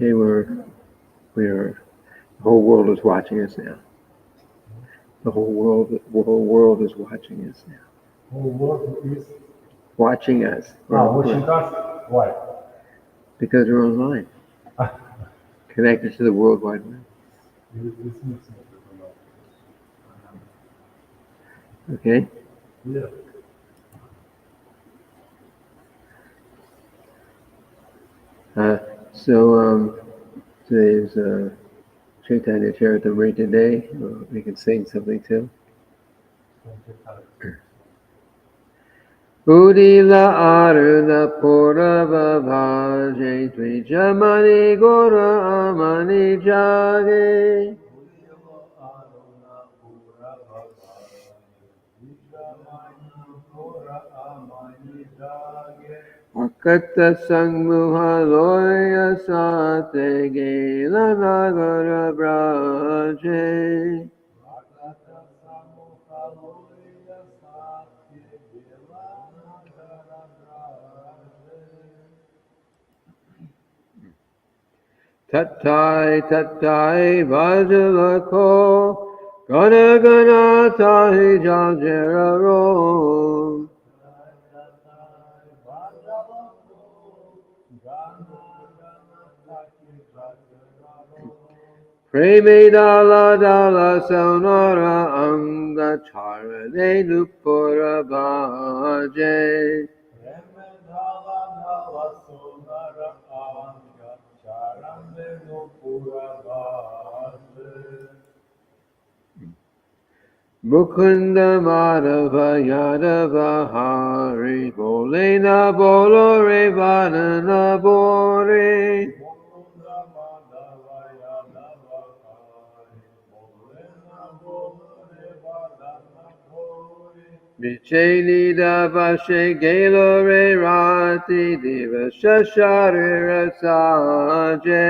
Okay, the whole world is watching us now. The whole world is watching us now. Whole world is Watching us. watching us. Why? Because we're online. Connected to the World Wide Web. Okay? Yeah. So today's Caitanya-caritamrita Day. We can sing something too. Adi-lila aruna purava bhaje Dvijamani gora amani jage Akata sangmuha loya sate gela nagara braje Tattai tattai vajalako Gana gana tahi jaljera Preme dala dala saunara anga charane nupura bhaje Mukunda Madhava Yadava Hari Bole na bolo re vana na bore Vicheni da vashe gelo re rati diva shashari rasaje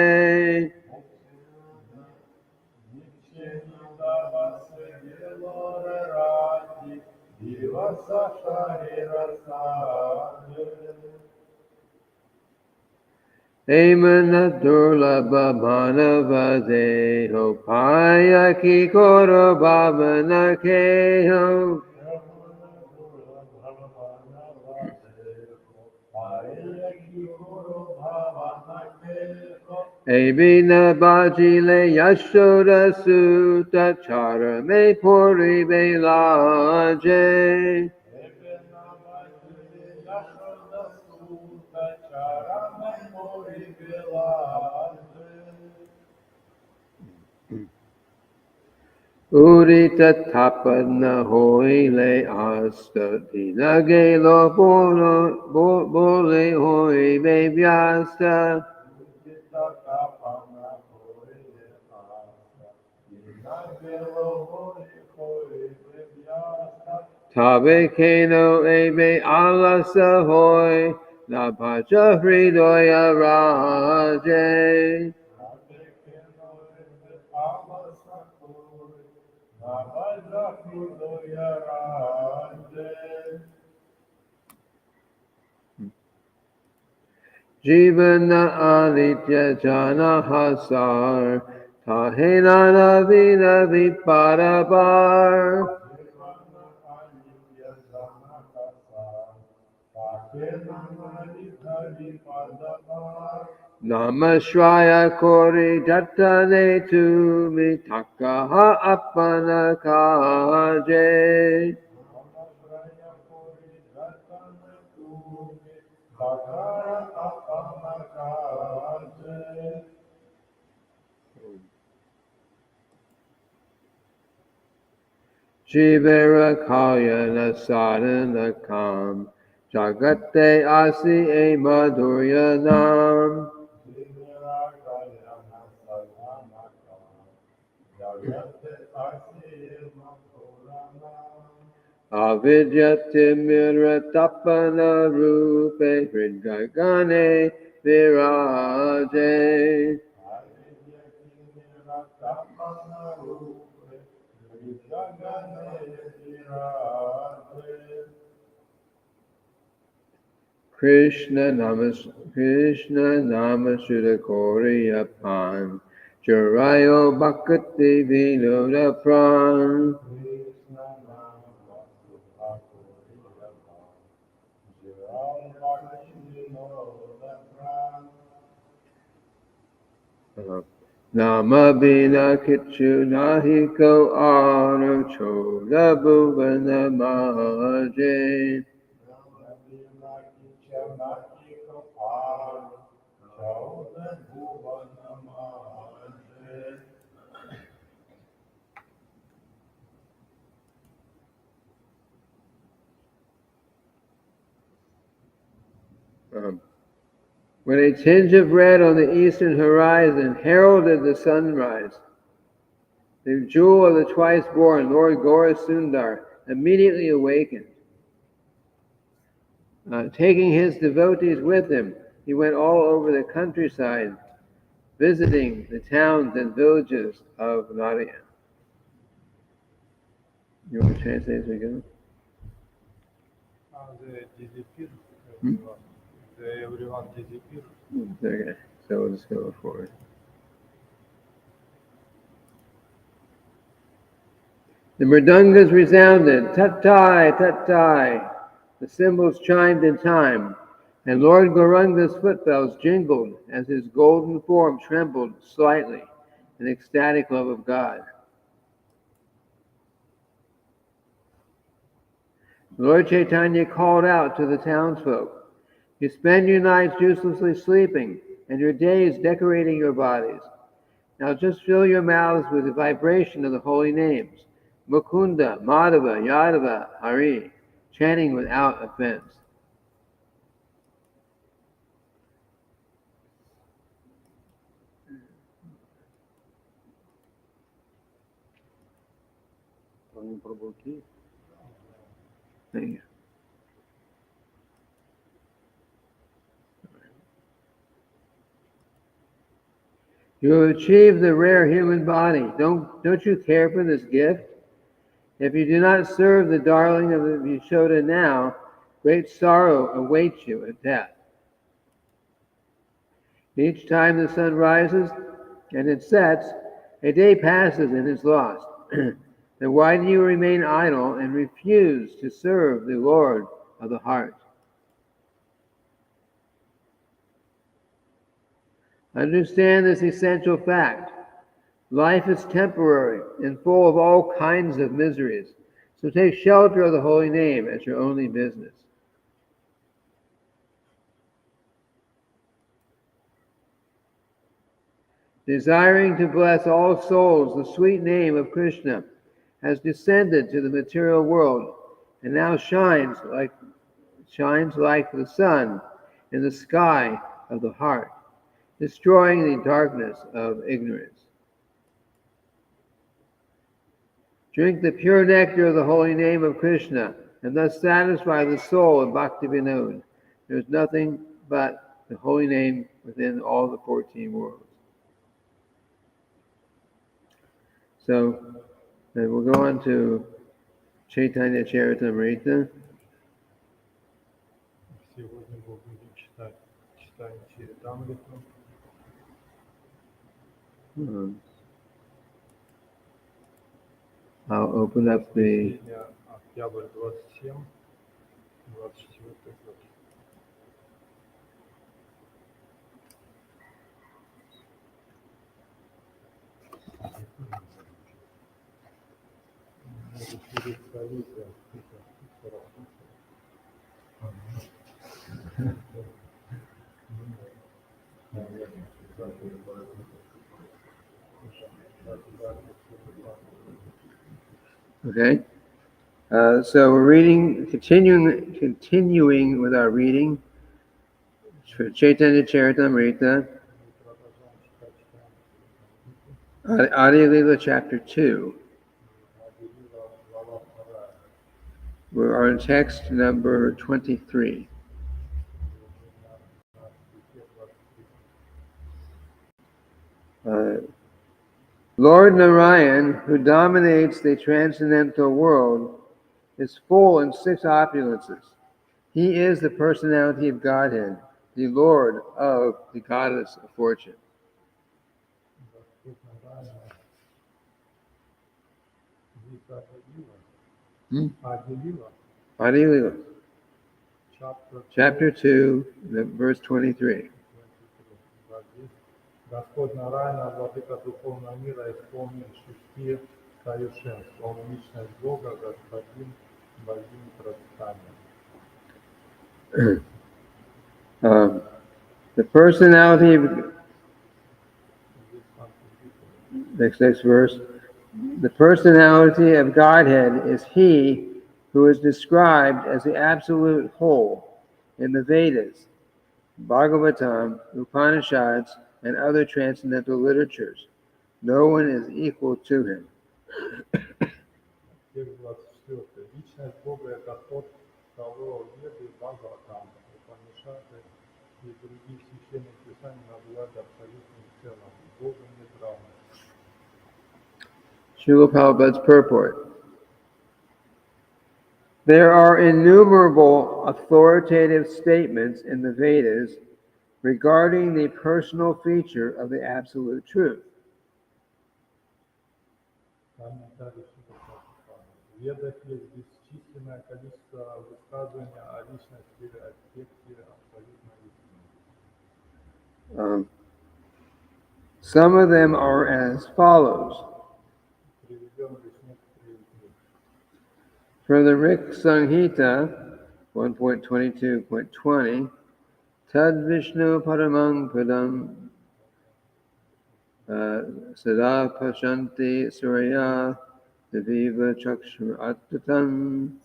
Emana durlabha manava deho paya ki koro bhavana keho Ebina bajile yashoda sutta charame puri belaje Urita tapana hoile asta dinagelo bole hoi bevyasta Tabe keno ebe alasa hoi na pacha hridoya raje Jivana alitya jana hasar tahena navina viparabar Namashvaya kori jatane tumi takaha apana kaje Shivera kalyana sadhana kam Jagate asi e madhuryanam Avidyatimiratapana rupe hridgagane viraje Krishna Nama Shuddha Pan Jarayo Bhakti Vinoda Pran. Krishna Nam Vasu Bhakti Jiram Bhakti Nodapran. Nama Bina Kichu Nahiko Anu Choda Bhuvana Mahaje. When a tinge of red on the eastern horizon heralded the sunrise, the jewel of the twice-born Lord Gaurasundar immediately awakened. Taking his devotees with him, he went all over the countryside, visiting the towns and villages of Nadia. You want to translate this again? The disappear. Hmm? The everyone disappear. Okay, so we'll just go forward. The mridangas resounded, tat-tai, tat-tai. The cymbals chimed in time, and Lord Gauranga's footbells jingled as his golden form trembled slightly in ecstatic love of God. Lord Chaitanya called out to the townsfolk, "You spend your nights uselessly sleeping, and your days decorating your bodies. Now just fill your mouths with the vibration of the holy names, Mukunda, Madhava, Yadava, Hari, chanting without offense." Thank you. You have achieved the rare human body. Don't you care for this gift? If you do not serve the darling of the Yashoda now, great sorrow awaits you at death. Each time the sun rises and it sets, a day passes and is lost. Then why do you remain idle and refuse to serve the Lord of the heart? Understand this essential fact. Life is temporary and full of all kinds of miseries, so take shelter of the holy name as your only business. Desiring to bless all souls, the sweet name of Krishna has descended to the material world and now shines like the sun in the sky of the heart, destroying the darkness of ignorance. Drink the pure nectar of the holy name of Krishna and thus satisfy the soul of Bhakti Vinod. There is nothing but the holy name within all the 14 worlds. So then we'll go on to Caitanya-caritamrita. Сегодня мы будем читать Читание-Чаритамриту. I'll open up the Сегодня октябрь 27, 24 год. Okay. So we're reading, continuing with our reading for Caitanya-caritamrita, Adi-lila chapter 2. We're on text number 23. Lord Narayan, who dominates the transcendental world, is full in 6 opulences. He is the personality of Godhead, the Lord of the goddess of fortune. Господь Нараяна, здесь Adi-lila. Hmm? Adi-lila, Adi-lila, chapter 2, chapter 2, verse 23. 23. Да, здесь Господь Нараяна, владыка духовного мира, исполнен шести совершенств. Он личность Бога, Господин, богини процветания. The personality of, Здесь Санкт-Петербург. next verse, the personality of Godhead is He who is described as the absolute whole in the Vedas, Bhagavatam, Upanishads, and other transcendental literatures. No one is equal to him. Текст 24. Личность Бога – это тот, кого Веды, Бхагаватам, Упанишады и другие священные писания называют абсолютным целым. Богом нет равных. Srila Prabhupada's purport. There are innumerable authoritative statements in the Vedas regarding the personal feature of the Absolute Truth. Комментарий Шрила Прабхупады. В Ведах есть бесчисленное количество высказываний о личности или аспекте абсолютной истины. Some of them are as follows. Приведем лишь некоторые из них. From the Rik Samhita 1.22.20, Tad Vishnu Paramang Padam Sada Pashanti Surya Deviva Chakshur Attatam.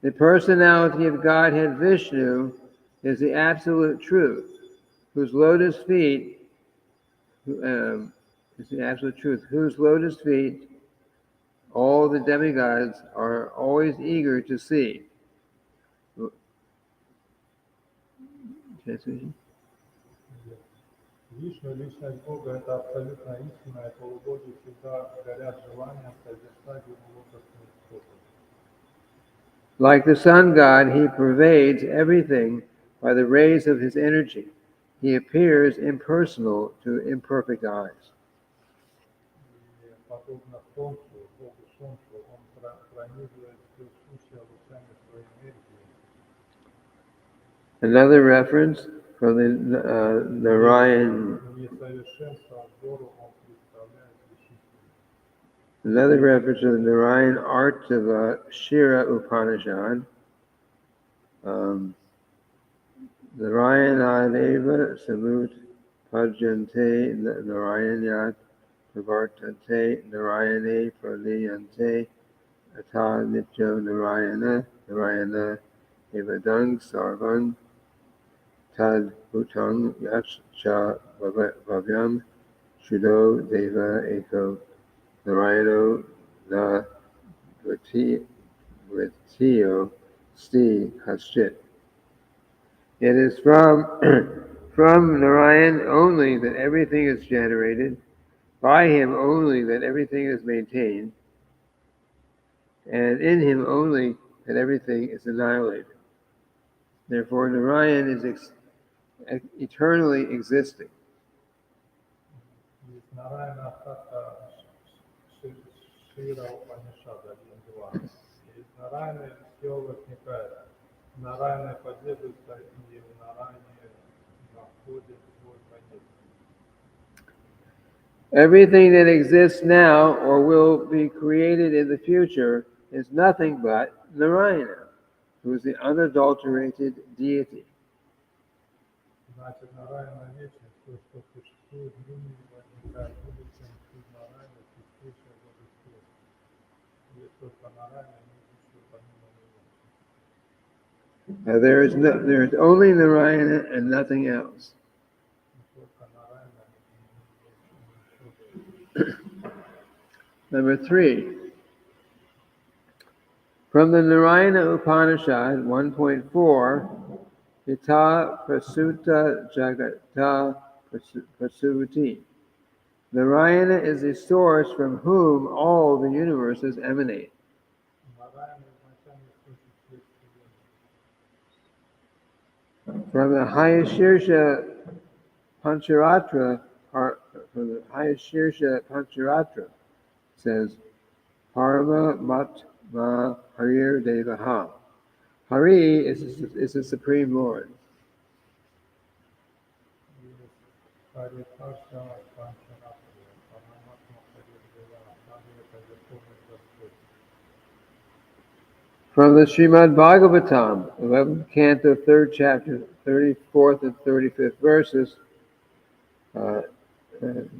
The personality of Godhead Vishnu is the absolute truth, whose lotus feet is the absolute truth, whose lotus feet all the demigods are always eager to see. Translation? Вишну, личность Бога – это абсолютная истина, и полубоги всегда горят желанием созерцать его лотосные стопы. Like the sun god, he pervades everything by the rays of his energy. He appears impersonal to imperfect eyes. И подобно Солнцу, Богу Солнцу, он пронизывает все сущее лучами своей энергии. Another reference from the Narayan. Несовершенство взору он представляет вещественность. Another reference to the Narayan Artava Shira Upanishad. Narayanadeva Samut Pajante Narayanyat Pravartate Narayane Praliyante Ata Nityo Narayana Evadang Sarvan Tad Bhutang Yaksha Bhavyam Shudo Deva Eko Narayano Na Dvitiyo Sti Kaschit. It is from Narayan only that everything is generated, by him only that everything is maintained, and in him only that everything is annihilated. Therefore, Narayan is eternally existing. Из Нараяна остатка Шира Упанишада 1.2. Из Нараяна все возникает. Нараяна поддерживается и в Нараяне находит свой конец. Everything that exists now or will be created in the future is nothing but Narayana, who is the unadulterated deity. Значит, Нараяна вечен, то, что существует в мире, возникает в будущем, из Нараяна чистейшее божество. Есть только Нараяна, не еще помимо него. There is only Narayana and nothing else. Только Нараяна, Number 3. From the Narayana Upanishad 1.4, Ita Prasuta Jagata Prasuti. Narayana is the source from whom all the universes emanate. From the highest Shirsha Pancharatra, says Parama Matma Harir Devaha. Hari is the Supreme Lord. From the Srimad Bhagavatam, 11th canto, 3rd chapter, 34th and 35th verses,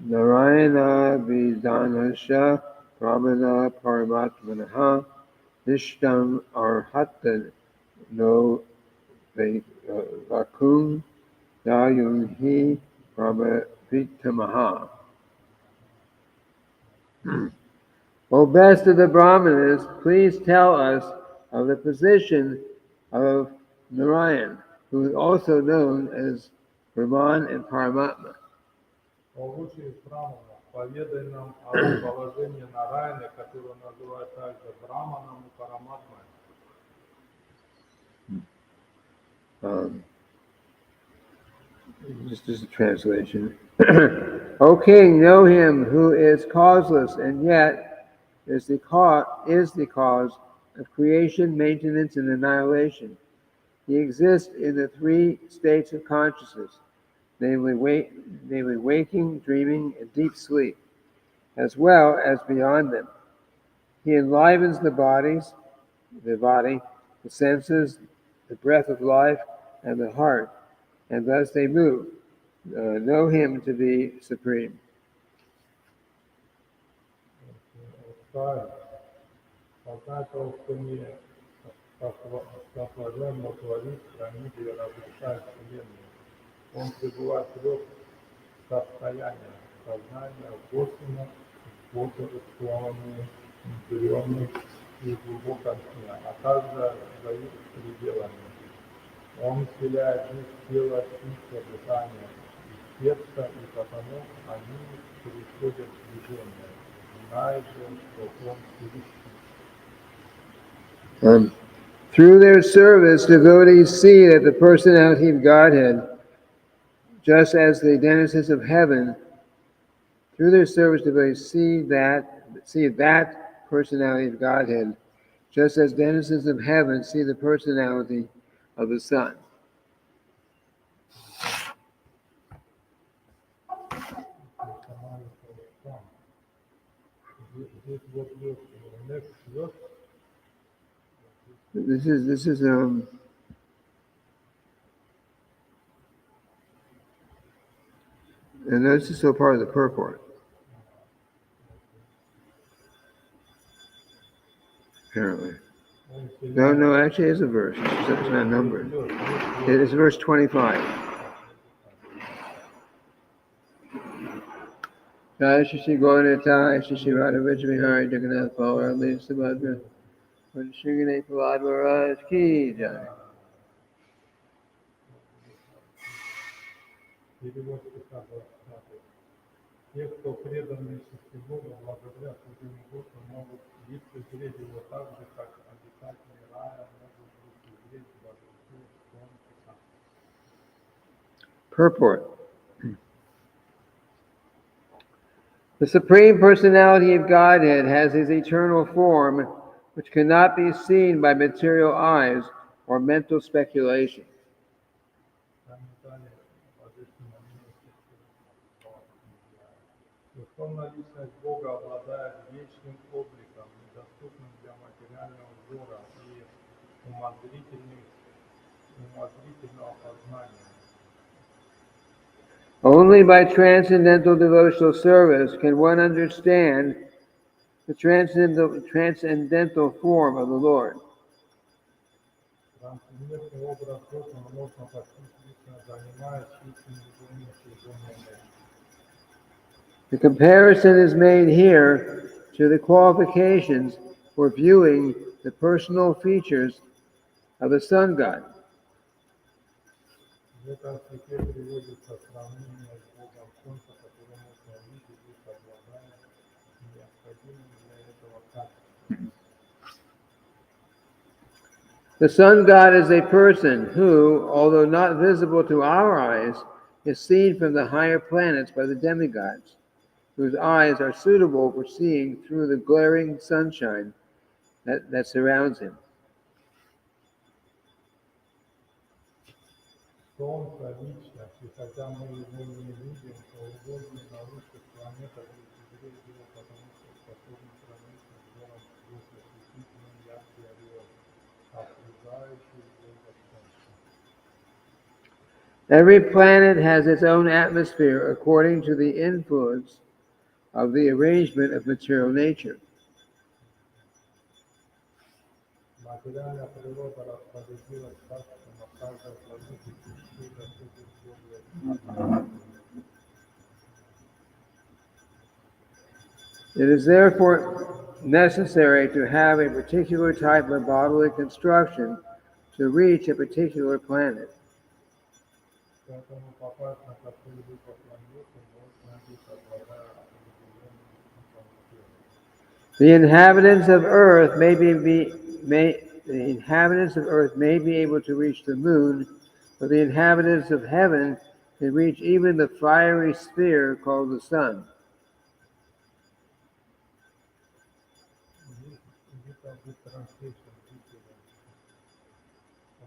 Narayana Vidhanasya Brahmana Paramatmanaha Nishtam Arhata No Vakun Dayunhi Brahmavitamaha. O best of the Brahmanas, please tell us of the position of Narayan, who is also known as Brahman and Paramatma. О лучший из браманов, поведай нам о положении Нараяны, которого называют также Браманом и Параматмой. Just as a translation. O king, know him who is causeless and yet is the cause of creation, maintenance, and annihilation. He exists in the three states of consciousness, namely waking, dreaming, and deep sleep, as well as beyond them. He enlivens the body, the senses, the breath of life, and the heart, and thus they move. Know him to be supreme. Познай того, кто не сотворенно творит, хранит и разрушает вселенную. Он пребывает в трех состояниях: сознание, косвенно, бодрствование, зеленый и глубоком сне, а также за их пределами. Он вселяет в них тело, чувство, дыхание и сердце, и потому они переходят в движение, зная же, что он Всевышний. Through their service, devotees see that the personality of Godhead, just as the denizens of heaven, through their service, devotees see that personality of Godhead, just as denizens of heaven see the personality of the sun. This is and this is still part of the purport. Apparently. No, actually it's a verse. It's not numbered. It is verse 25. Jai Shri Gaurata, Shri Radha Vijayvihari Jagannath Balaram Lila Subhadra, Shri Ganesh Prahlad Maharaj Ki Jai. Те, кто преданы шести Богу, благодаря своему Богу, могут лицезреть его так же, как обитатели рая могут лицезреть божество Солнца. Purport. The Supreme Personality of Godhead has his eternal form, which cannot be seen by material eyes or mental speculation. Верховная личность Бога обладает вечным обликом, недоступным для материального взора и умозрительного познания. Only by transcendental devotional service can one understand the transcendental form of the Lord. Трансцендентный образ Бога можно постичь лично занимаясь личным изучением соединения. The comparison is made here to the qualifications for viewing the personal features of the sun god. В этом стихе приводится сравнение с Богом Солнца, которое можно увидеть, лишь обладая необходимым для этого качеством. The sun god is a person who, although not visible to our eyes, is seen from the higher planets by the demigods, whose eyes are suitable for seeing through the glaring sunshine that surrounds him. Солнце лично, и хотя мы его не видим, то угодно на высших планетах лишь его, потому что способны проникнуть в взором сквозь ослепительный яркий ореол, окружающий его солнце. Every planet has its own atmosphere according to the influence of the arrangement of material nature. Материальная природа распорядилась так, что на каждой планете существует особый. It is therefore necessary to have a particular type of bodily construction to reach a particular planet. Поэтому попасть на какую-либо планету можно лишь обладая определенным типом тела. The inhabitants of Earth may be able to reach the moon, but the inhabitants of heaven can reach even the fiery sphere called the sun.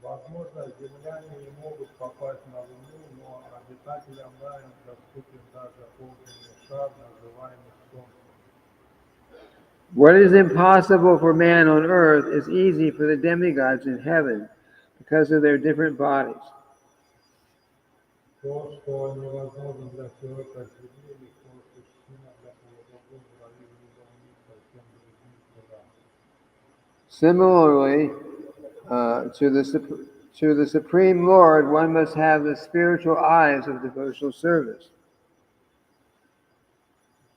Возможно, земляне не могут попасть на Луну, но обитателям рая доступен даже огненный шар, называемый Солнцем. What is impossible for man on earth is easy for the demigods in heaven because of their different bodies. То, что невозможно для человека Земли, легко осуществимо для полубогов в раю, либо у них совсем другие дела. Similarly, to the Supreme Lord, one must have the spiritual eyes of devotional service.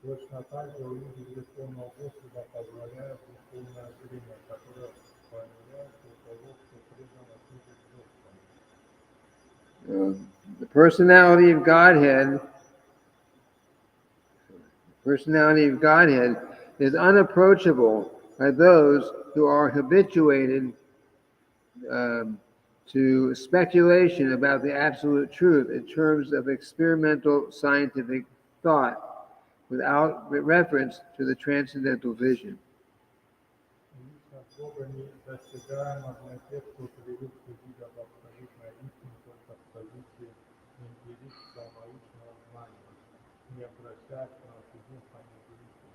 Точно так же у людей Верховного Господа позволяет духовное зрение, которое появляется у того, кто преданно служит Господу. The personality of Godhead is unapproachable by those who are habituated to speculation about the absolute truth in terms of experimental scientific thought without reference to the transcendental vision. Личность Бога недостигаема для тех, кто привык судить об абсолютной истине только с позиции эмпирического научного знания, не обращаясь к научному величию.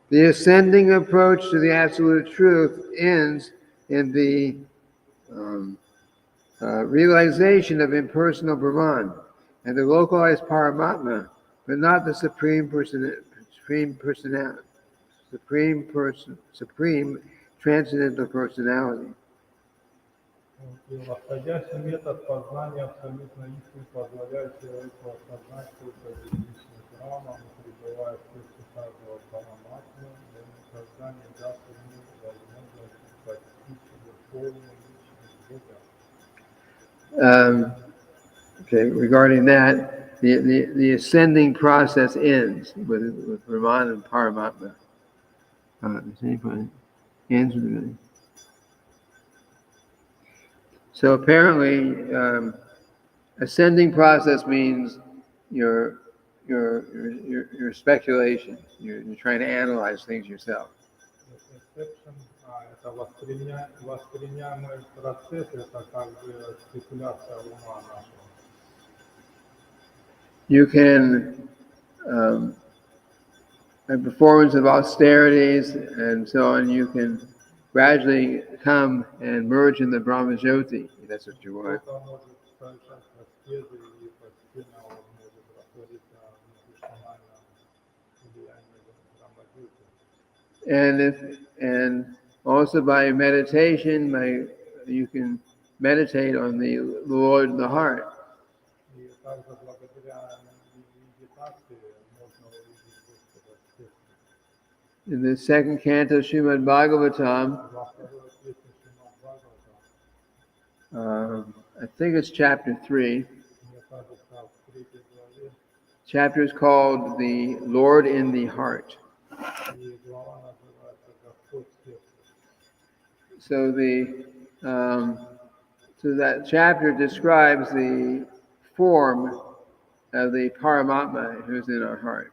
The ascending approach to the absolute truth ends in the realization of impersonal Brahman and the localized Paramatma, but not the supreme transcendental personality. Восходящий метод познания абсолютной истины позволяет человеку осознать только единичный Брахман, пребывая в сердце каждого Параматмы, но никогда не даст ему возможность постичь верховную личность Бога. Regarding that, the ascending process ends with Brahman and Paramatma. So apparently, ascending process means your speculation. You're trying to analyze things yourself. Это воспринимаемый процесс, это как бы спекуляция ума нашего. You can, a performance of austerities and so on, you can gradually come and merge in the Brahma Jyoti. That's what you want. And also by meditation, you can meditate on the Lord in the heart. In the second canto, Srimad Bhagavatam, I think it's chapter 3. Chapter is called The Lord in the Heart. So So that chapter describes the form of the Paramatma who's in our heart.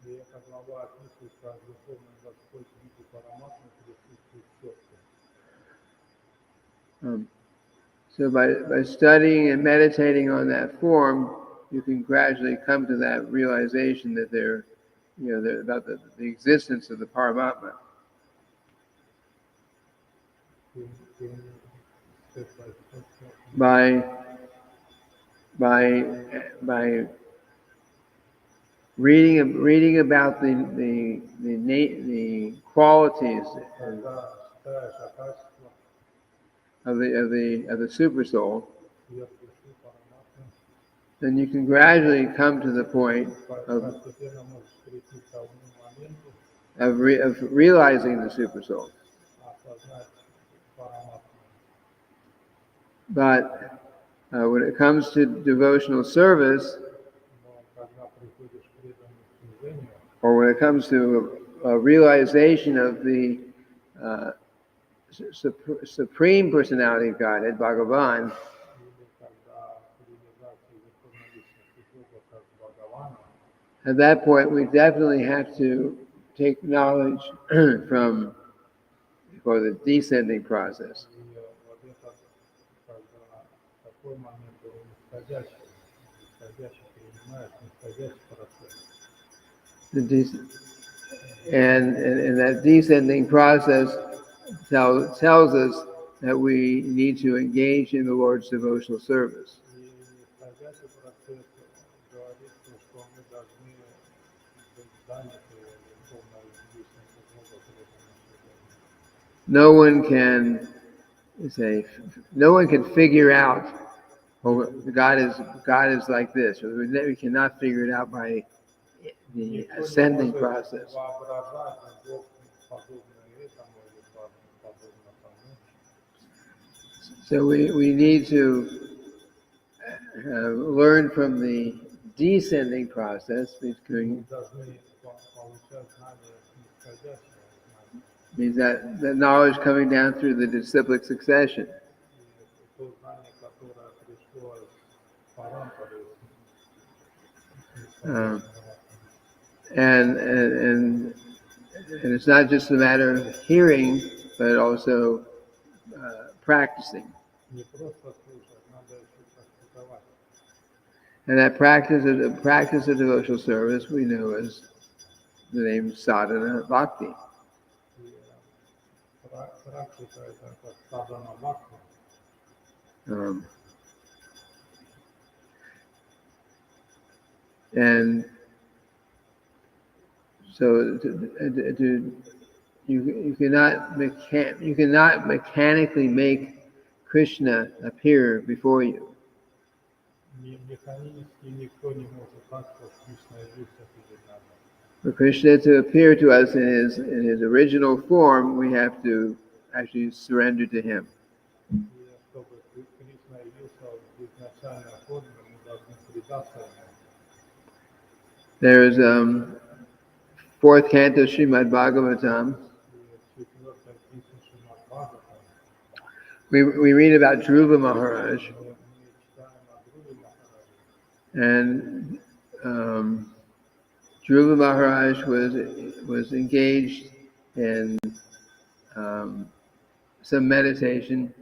И эта глава описывает, как Верховный Господь в виде Параматмы присутствует в сердце. So by studying and meditating on that form, you can gradually come to that realization that they're about the existence of the Paramatma. By reading about the qualities of the super soul, then you can gradually come to the point of realizing the super soul. But when it comes to devotional service, or when it comes to a realization of the Supreme Personality of Godhead, Bhagavan, at that point we definitely have to take knowledge from the descending process. And that descending process tells us that we need to engage in the Lord's devotional service. No one can figure out, well, God is like this. We cannot figure it out by the ascending process. So we need to learn from the descending process, means that the knowledge coming down through the disciplic succession. And it's not just a matter of hearing, but also practicing. And that practice of devotional service we know as the name sadhana bhakti. And so you cannot mechanically make Krishna appear before you. For Krishna to appear to us in his original form, we have to actually surrender to him. There's fourth canto Srimad Bhagavatam. We read about Dhruva Maharaj, and Dhruva Maharaj was engaged in some meditation.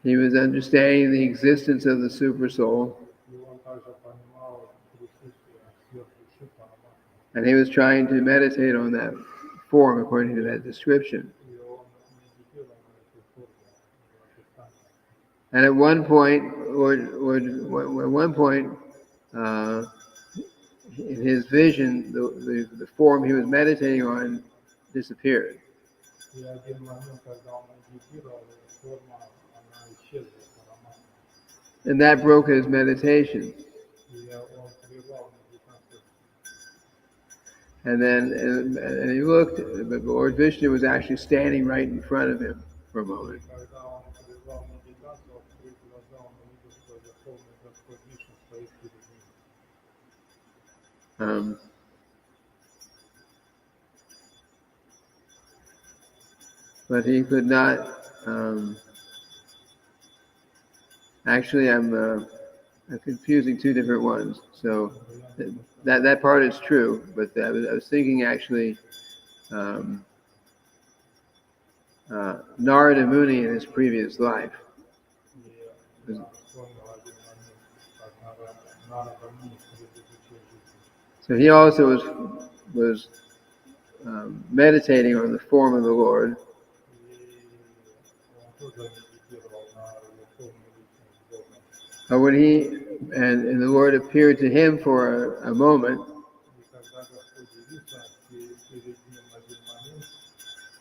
He was understanding the existence of the super soul, and he was trying to meditate on that form according to that description. And at one point, in his vision, the form he was meditating on disappeared. And that broke his meditation. And then he looked, but Lord Vishnu was actually standing right in front of him for a moment. but he could not. Actually, I'm confusing two different ones. So that part is true, but I was thinking actually Narada Muni in his previous life. So he also was meditating on the form of the Lord. When and the Lord appeared to him for a moment,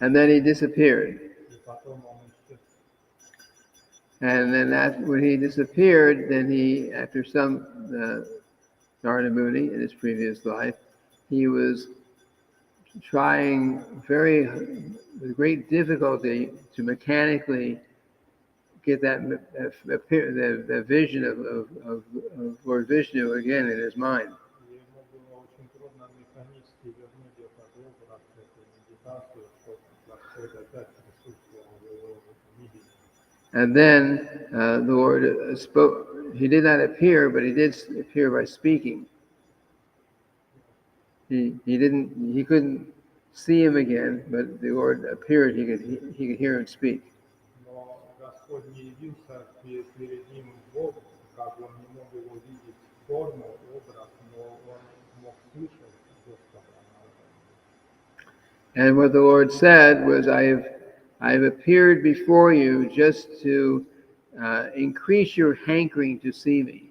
and then he disappeared. And then when he disappeared, then after some Narada Muni in his previous life, he was trying with great difficulty to mechanically get that vision of Lord Vishnu again in his mind. And then the Lord spoke. He did not appear, but he did appear by speaking. He couldn't see him again, but the Lord appeared. He could hear him speak. And what the Lord said was, I have appeared before you just to increase your hankering to see me.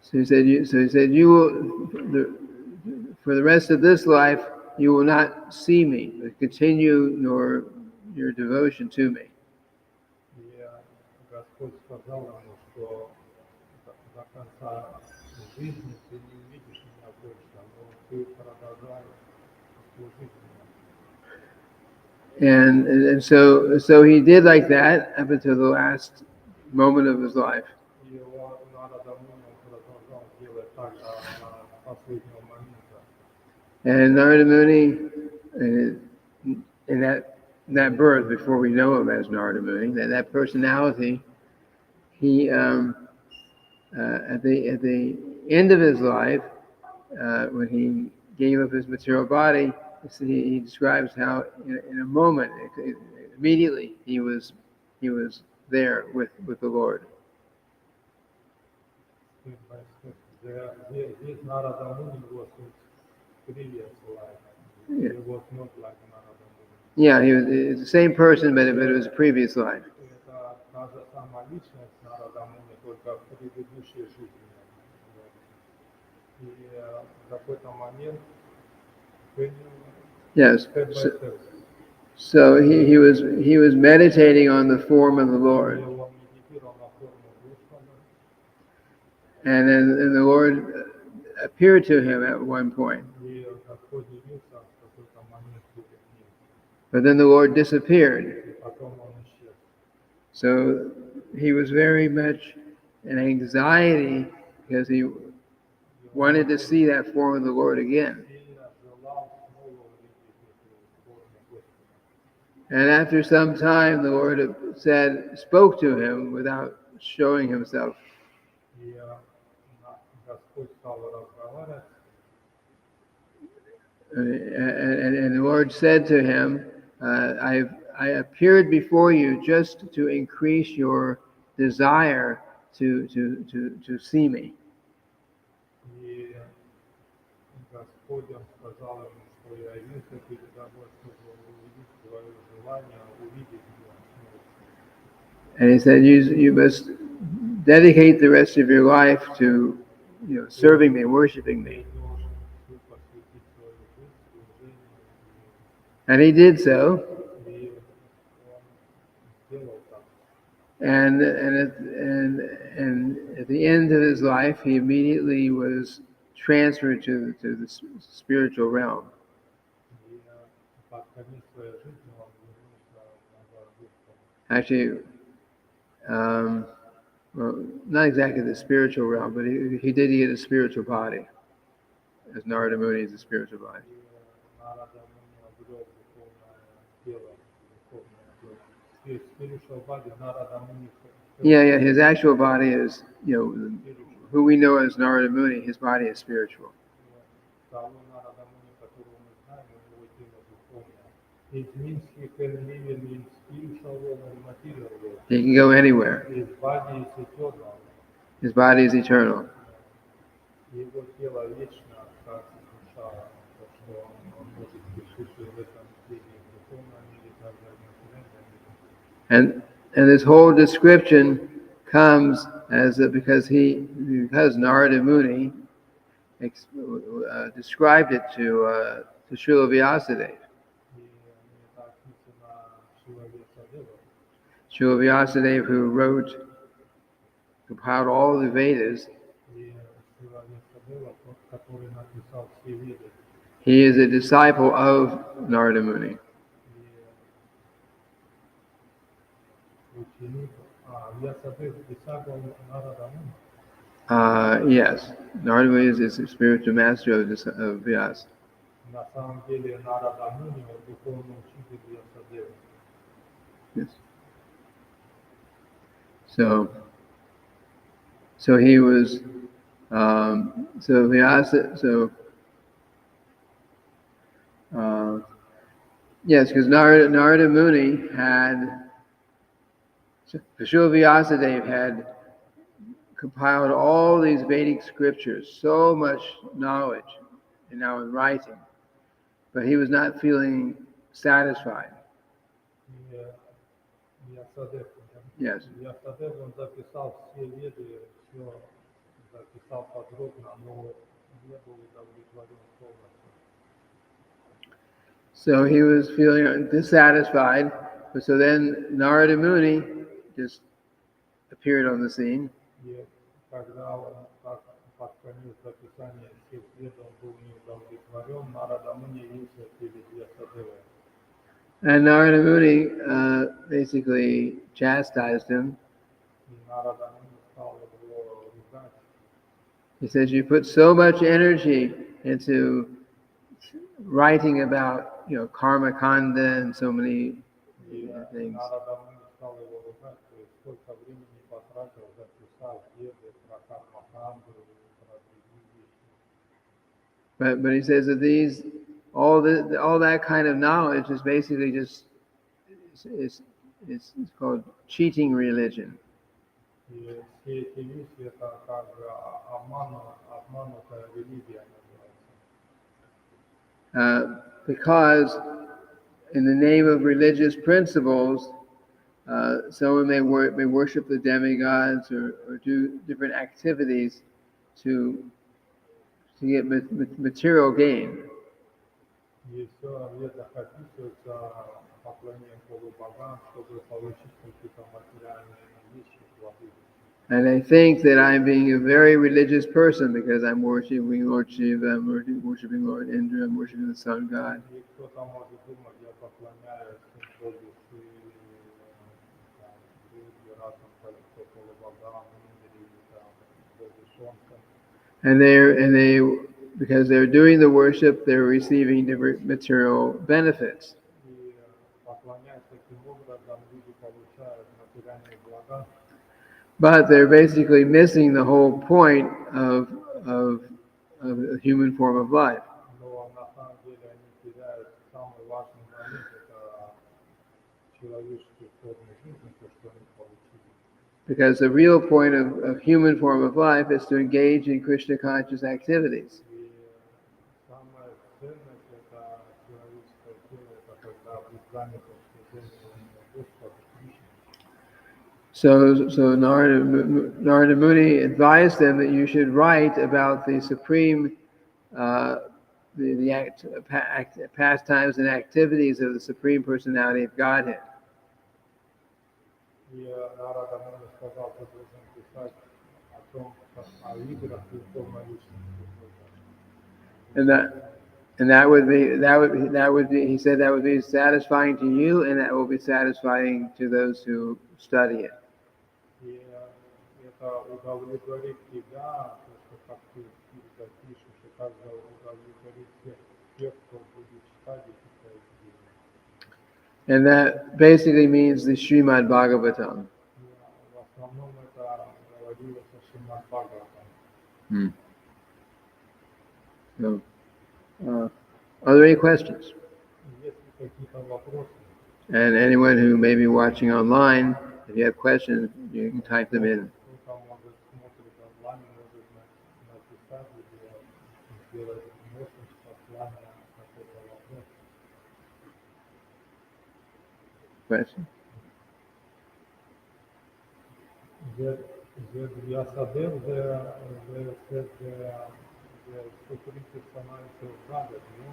So he said, you will, for the rest of this life, you will not see me, but continue your devotion to me. And so he did like that up until the last moment of his life. And Narada Muni, in that birth, before we know him as Narada Muni, that personality, he at the end of his life, when he gave up his material body, he describes how in a moment, immediately he was there with the Lord. This Narada Muni was his previous life. He was not like Narada Muni. Yeah, he was the same person, but it was a previous life. Yes. So he was meditating on the form of the Lord. And then the Lord appeared to him at one point. But then the Lord disappeared. So he was very much in anxiety because he wanted to see that form of the Lord again. And after some time, the Lord spoke to him without showing himself. And the Lord said to him, I appeared before you just to increase your desire to see me. And he said, you must dedicate the rest of your life to serving me, worshiping me. And he did so. And at the end of his life, he immediately was transferred to the spiritual realm. Actually, Well, not exactly the spiritual realm, but he did get a spiritual body. As Narada Muni is a spiritual body. Narada Muni обрел духовное тело, духовное тело. Spiritual body, Narada Muni. Yeah. His actual body is, who we know as Narada Muni. His body is spiritual. Того Нарада Муни, которого мы знаем, у него тело духовное. It means he can live in spiritual world and material world. He can go anywhere. His body is eternal. His body is eternal. Его тело вечно, как душа, так что он может присутствовать в этом теле в духовном мире, также в материальном мире. And this whole description comes because Narada Muni described it to Srila Vyasadeva. Srila Vyasadeva, who compiled all the Vedas, he is a disciple of Narada Muni. Yes, Narada Muni is the spiritual master of Vyasa. Yes. So he was. So Vyasa. Yes, because Narada Muni had. Srila Vyasadeva had compiled all these Vedic scriptures, so much knowledge, and now in writing, but he was not feeling satisfied. Yes. So he was feeling dissatisfied. So then Narada Muni just appeared on the scene. And Narada Muni basically chastised him. He says, you put so much energy into writing about, karma kanda and so many things. But he says that all that kind of knowledge is basically just it's called cheating religion. Because in the name of religious principles, someone may worship the demigods or do different activities to get material gain. And I think that I'm being a very religious person because I'm worshiping Lord Shiva, I'm worshiping Lord Indra, I'm worshiping the sun god. And because they're doing the worship, they're receiving different material benefits. But they're basically missing the whole point of the human form of life. Because the real point of human form of life is to engage in Krishna conscious activities. So Narada Muni advised them that you should write about the supreme, the pastimes and activities of the Supreme Personality of Godhead. And that would be. He said that would be satisfying to you, and that will be satisfying to those who study it. это удовлетворить тебя, то, что как ты запишешь, и также удовлетворить тех, кто будет читать эти произведения. And that basically means the Srimad Bhagavatam. В основном это говорилось о Шримад Бхагаватам. Hmm. So, are there any questions? Есть ли какие-то вопросы? And anyone who may be watching online, if you have questions, you can type them in. Кто-то может смотреть онлайн, может написать или сделать месседж, послание, какой-то вопрос. Question? The Vyasadeva, they said the supreme personality of Godhead, no?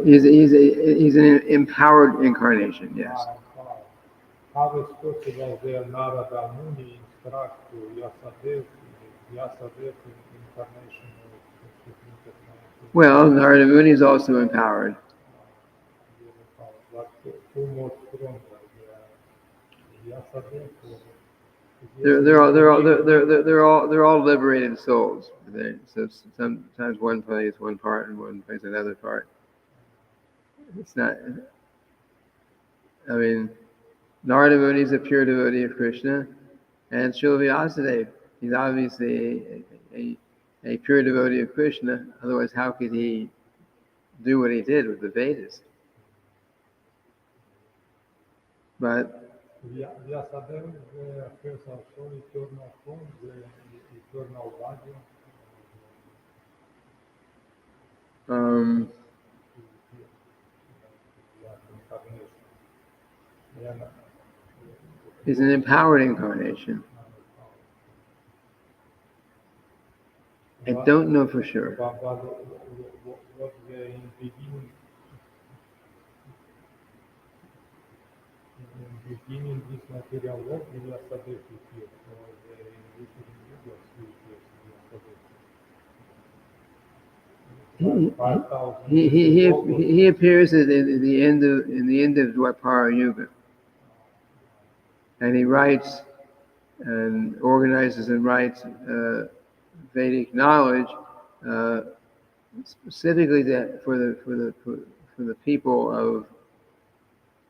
He's an empowered incarnation, yes. How is possible that Narada Muni instruct to Vyasadeva incarnation of the supreme personality? Well, Narada Muni is also empowered. But who more stronger, Vyasadeva or? They're all liberated souls. So sometimes one plays one part and one plays another part. It's not. I mean, Narada Muni is a pure devotee of Krishna, and Srila Vyasadeva, he's obviously a pure devotee of Krishna. Otherwise, how could he do what he did with the Vedas? But Vyasadeva has also eternal form, the eternal body. He's an empowered incarnation. I don't know for sure. But what in beginning this material world, Vyasadeva appeared, or in different videos He appears in the end of Dwapara Yuga, and he writes and organizes and writes Vedic knowledge specifically for the people of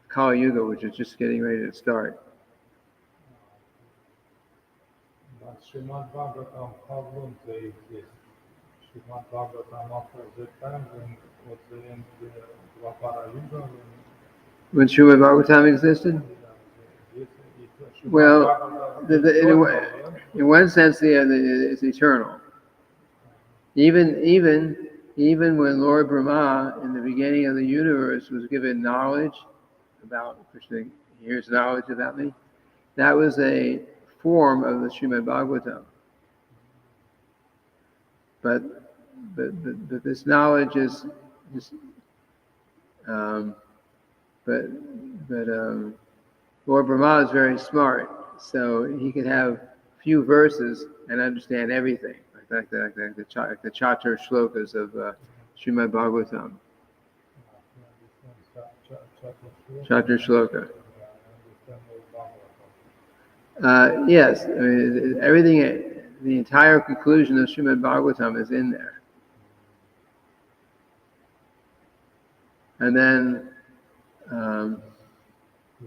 Kali Yuga, which is just getting ready to start. But Srimad Bhagavatam, how long they exist? Srimad Bhagavatam after that time, when at the end of Dwapara Yuga, When Srimad Bhagavatam existed? Well, in one sense, it's eternal. Even when Lord Brahma, in the beginning of the universe, was given knowledge about Krishna, here's knowledge about me, that was a form of the Srimad Bhagavatam. But this knowledge is just, Lord Brahma is very smart, so he could have few verses and understand everything, like the Chatur Shlokas of Srimad Bhagavatam. Chatur Shloka. Yes, I mean, everything, the entire conclusion of Srimad Bhagavatam is in there. And then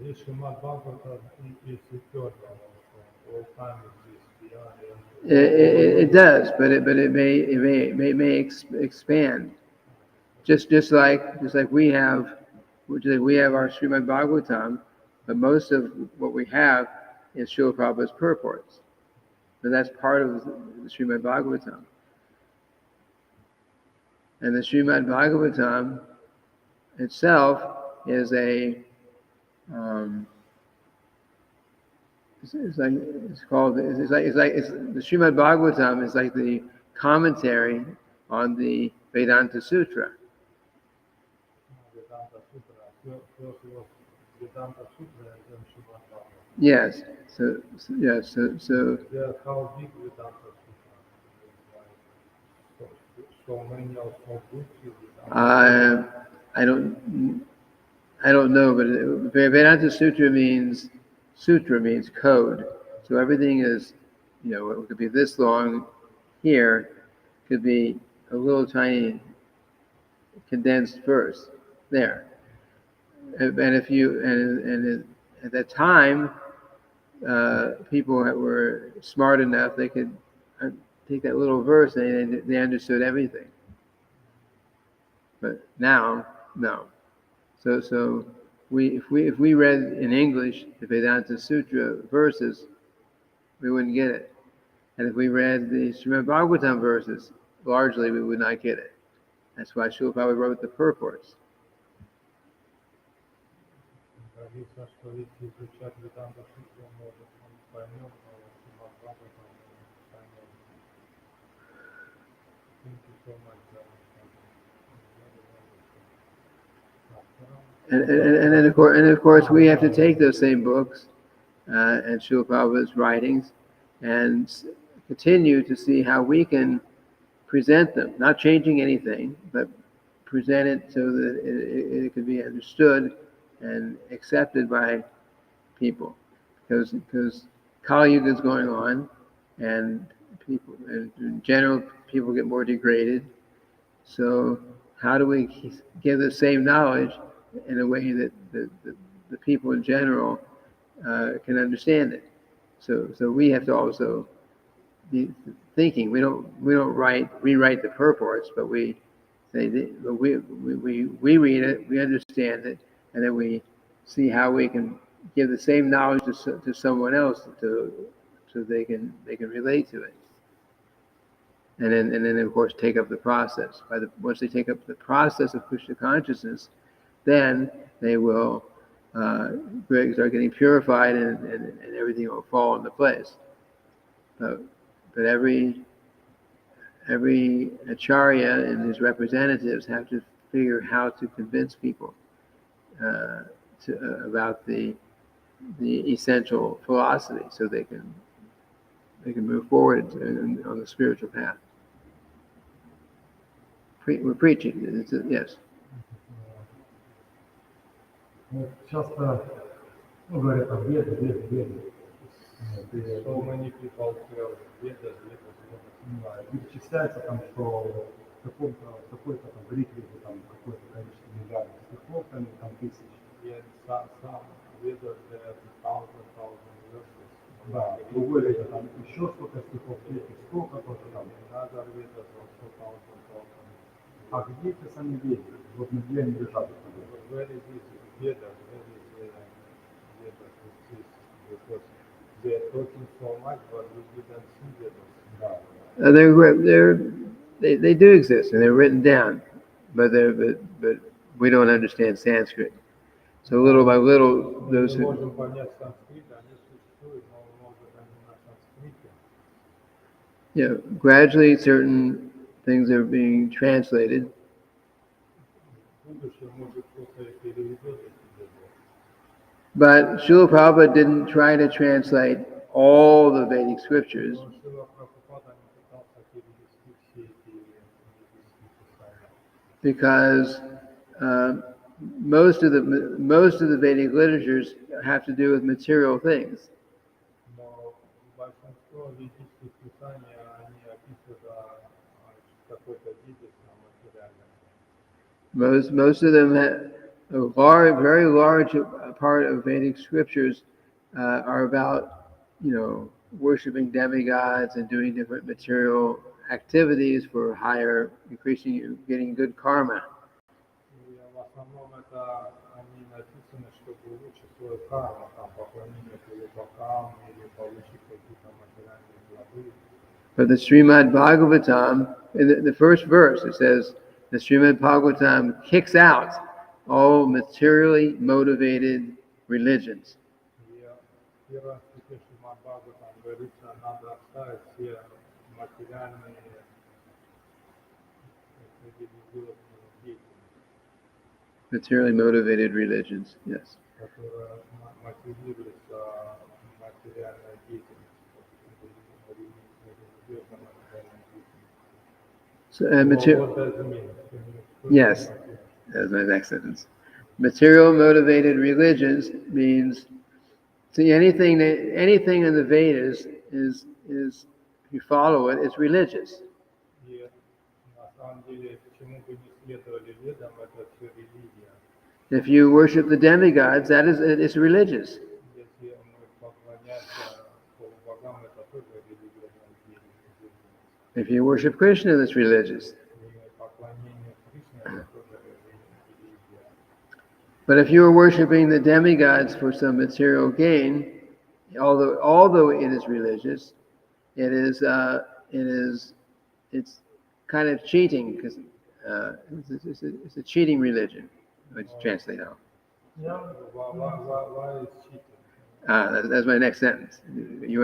Srimad Bhagavatam is eternal, all time exists. It does, but it may expand. Just like we have our Srimad Bhagavatam, but most of what we have is Srila Prabhupada's purports. But that's part of the Srimad Bhagavatam. And the Srimad Bhagavatam itself is the Srimad Bhagavatam is like the commentary on the Vedanta Sutra. Yes. So. How big Vedanta Sutra? So many of books. I don't know, but Vedanta Sutra means code. So everything is it could be this long here, could be a little tiny condensed verse there. And if you and at that time, people that were smart enough, they could take that little verse and they understood everything. But now, no. So if we read in English the Vedanta Sutra verses, we wouldn't get it. And if we read the Srimad Bhagavatam verses, largely we would not get it. That's why Srila Prabhupada wrote the purports. Говорится, что если изучать Веданта Сутру, может, он поймет, но Шримад Бхагаватам он не поймет. Thank you so much, And of course, we have to take those same books and Srila Prabhupada's writings and continue to see how we can present them, not changing anything, but present it so that it can be understood and accepted by people. Because Kali Yuga is going on, and people, in general, people get more degraded. So how do we give the same knowledge in a way that the people in general can understand it? So we have to also be thinking. We don't rewrite the purports, but we say we read it, we understand it, and then we see how we can give the same knowledge to someone else so they can relate to it. And then of course take up the process. Once they take up the process of Krishna consciousness, then they will start getting purified, and everything will fall into place. But every acharya and his representatives have to figure how to convince people about the essential philosophy, so they can move forward on the spiritual path. We're preaching. Yes. Часто говорят о Веде. So many people tell Vedas. Перечисляется там, что в какой-то там ритве там какое-то количество миллиардов стихов, там тысяч. Yet some Vedas there are thousand verses. Да, другой это там еще сколько стихов, третий сколько, тоже там. Another Vedas also thousand. А где эти сами Веды? Вот где они лежат? Where is this Vedas? Where is Vedas exist? Because they are talking so much, but we didn't see Vedas. They do exist, and they're written down, but we don't understand Sanskrit. So little by little, those Мы who можем понять санскрит, они существуют, но может они на санскрите. gradually certain things are being translated, В будущем, может, кто-то и переведет эти Веды. but Srila Prabhupada didn't try to translate all the Vedic scriptures, Но Шрила Прабхупада не пытался перевести все эти ведические писания. because most of the Vedic literatures have to do with material things. Но большинство ведических писаний, они описывают какой-то видец на материальном. Most of them have very large part of Vedic scriptures are about, worshiping demigods and doing different material activities for higher, getting good karma. И в основном это они написаны, чтобы улучшить свою карму, там, поклонение богам или получить какие-то материальные блага. But the Srimad Bhagavatam, in the first verse, it says, the Srimad Bhagavatam kicks out all materially motivated religions. И в первом стихе Шримад Бхагаватам говорится, надо оставить все материальные религиозные деятельности, Materially motivated religions, yes. которые мотивируются материальной деятельностью, религиозно-материальной деятельностью. So, What does it mean? yes, that's my next sentence. Material motivated religions means, see, anything in the Vedas is, if you follow it, it's religious. И на самом деле, чему бы не следовали ведам, это все религия. If you worship the demigods, it's religious. Если мы поклоняемся полубогам, это тоже религиозное дело. If you worship Krishna, that's religious. И поклонение Кришне, это тоже религия. But if you are worshiping the demigods for some material gain, although it is religious, it's kind of cheating because it's a cheating religion, which translate out. Why is cheating? That's my next sentence. You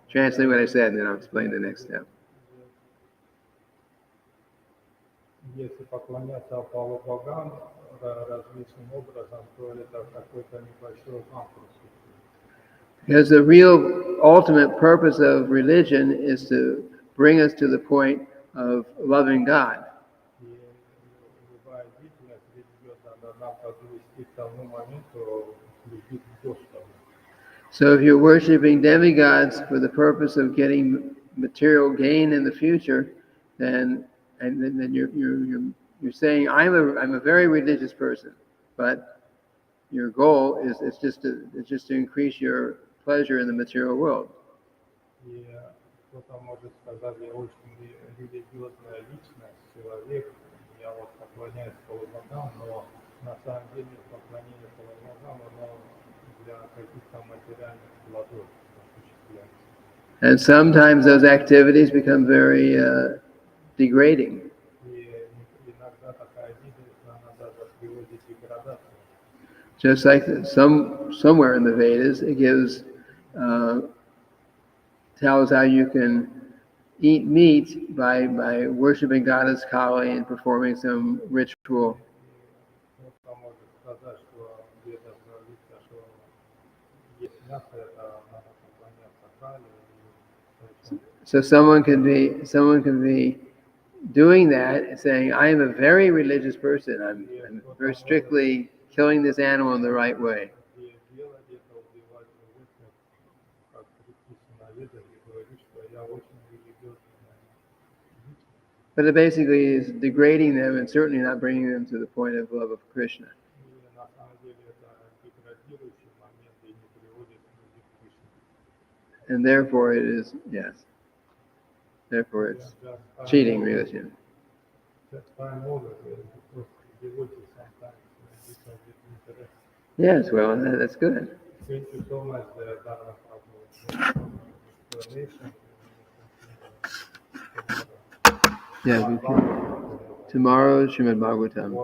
translate what I said, and then I'll explain the next step. Если поклоняться полубогам различным образом, то это какой-то небольшой замысел. Because the real ultimate purpose of religion is to bring us to the point of loving God. И любая деятельность религиозная должна подвести к тому моменту любви к Господу. So if you're worshiping demigods for the purpose of getting material gain in the future, then you're saying I'm a very religious person, but your goal is just to increase your pleasure in the material world. И кто-то может сказать, я очень религиозная личность, человек, я вот поклоняюсь полубогам, но на самом деле поклонение полубогам, оно для каких-то материальных плодов осуществляется. And sometimes those activities become very degrading. И иногда такая деятельность, она даже приводит к деградации. Just like somewhere in the Vedas, it tells how you can eat meat by worshiping goddess Kali and performing some ritual. Кто-то может сказать, что где-то говорится, что есть мясо, это надо поклоняться Кали. So someone can be doing that and saying, I am a very religious person. I'm very strictly killing this animal in the right way. But it basically is degrading them and certainly not bringing them to the point of love of Krishna. And therefore it is, yes. Therefore it's cheating religion. Yes, well, that's good. Thank you so much, Dharma explanation. Yeah, tomorrow Srimad Bhagavatam.